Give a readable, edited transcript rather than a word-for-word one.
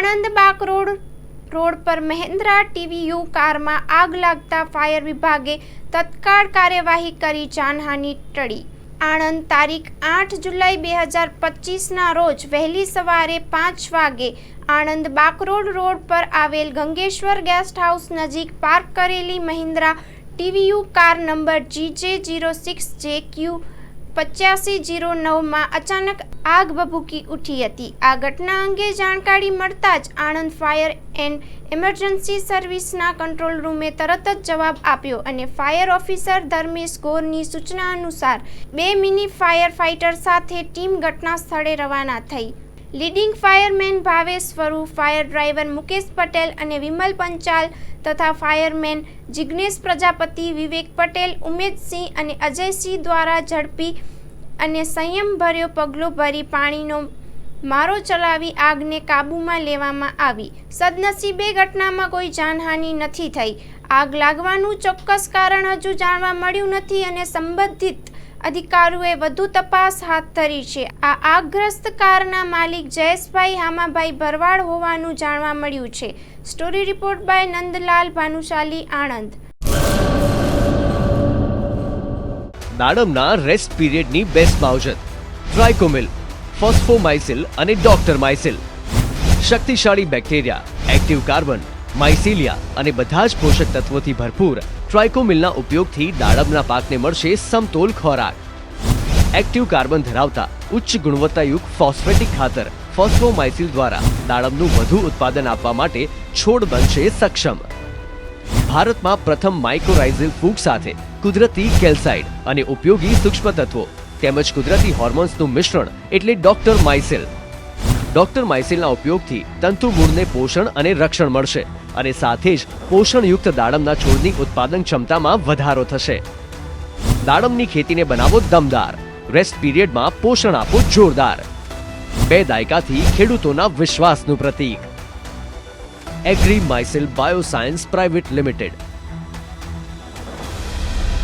Anand બાકરોડ road પર મહિન્દ્રા ટીવીયુ કારમાં આગ લાગતા ફાયર વિભાગે તત્કાળ કાર્યવાહી કરી જાનહાનિ ટળી। આણંદ તારીખ 8 જુલાઈ 2025ના રોજ વહેલી સવારે 5 વાગે આણંદ બાકરોડ રોડ પર આવેલ ગંગેશ્વર ગેસ્ટ હાઉસ નજીક પાર્ક કરેલી મહિન્દ્રા ટીવીયુ કાર નંબર GJ06JQ 8509માં અચાનક આગ ભભૂકી ઉઠી હતી। આ ઘટના અંગે જાણકારી મળતા જ આણંદ ફાયર એન્ડ ઇમરજન્સી સર્વિસના કંટ્રોલ રૂમે તરત જ જવાબ આપ્યો અને ફાયર ઓફિસર ધર્મેશ ગોરની સૂચના અનુસાર 2 મિની ફાયર ફાઇટર સાથે ટીમ ઘટના સ્થળે રવાના થઈ। લીડિંગ ફાયરમેન ભાવેશ સ્વરૂપ, ફાયર ડ્રાઈવર મુકેશ પટેલ અને વિમલ પંચાલ તથા ફાયરમેન જિગ્નેશ પ્રજાપતિ, વિવેક પટેલ, ઉમેદસિંહ અને અજયસિંહ દ્વારા ઝડપી અને સંયમભર્યો પગલો ભરી પાણીનો મારો ચલાવી આગને કાબૂમાં લેવામાં આવી। સદનસીબે ઘટનામાં કોઈ જાનહાનિ નથી થઈ। આગ લાગવાનું ચોક્કસ કારણ હજુ જાણવા મળ્યું નથી અને સંબંધિત અધિકારીઓએ વધુ તપાસ હાથ ધરી છે। આ આગગ્રસ્ત કારના માલિક જયેશભાઈ હામાભાઈ ભરવાડ હોવાનું જાણવા મળ્યું છે। Story report by Nandlal Bhanushali, Anand. દાડમના રેસ્ટ પીરિયડની બેસ્ટ માવજત ટ્રાઇકોમિલ, ફોસ્ફોમાઇસિલ અને ડોક્ટર માઇસિલ। શક્તિશાળી બેક્ટેરિયા, એક્ટિવ કાર્બન, માઇસિલિયા અને બધા જ પોષક તત્વોથી ભરપૂર ટ્રાઇકોમિલના ઉપયોગથી દાડમના પાકને મળશે સમતોલ ખોરાક। એક્ટિવ કાર્બન ધરાવતા ઉચ્ચ ગુણવત્તાયુક્ત ફોસ્ફેટિક ખાતર ફોસ્ફોમાઇસિલ દ્વારા દાડમનું વધુ ઉત્પાદન આપવા માટે છોડ બનશે સક્ષમ। ભારતમાં પ્રથમ માઇક્રોરાઇઝલ ફૂગ સાથે કુદરતી કેલ્સાઇડ અને ઉપયોગી સૂક્ષ્મ તત્વો તેમજ કુદરતી હોર્મોન્સનું મિશ્રણ એટલે ડોક્ટર માઇસિલ। ડોક્ટર માઇસિલના ઉપયોગથી તંતુ મૂળને પોષણ અને રક્ષણ મળશે અને સાથે જ પોષણયુક્ત દાડમના છોડની ઉત્પાદન ક્ષમતામાં વધારો થશે। દાડમની ખેતીને બનાવો દમદાર, રેસ્ટ પીરિયડમાં પોષણ આપો જોરદાર। 2 દાયકાથી ખેડૂતોના વિશ્વાસનું પ્રતીક એગ્રી માઇસિલ બાયોસાયન્સ પ્રાઇવેટ લિમિટેડ।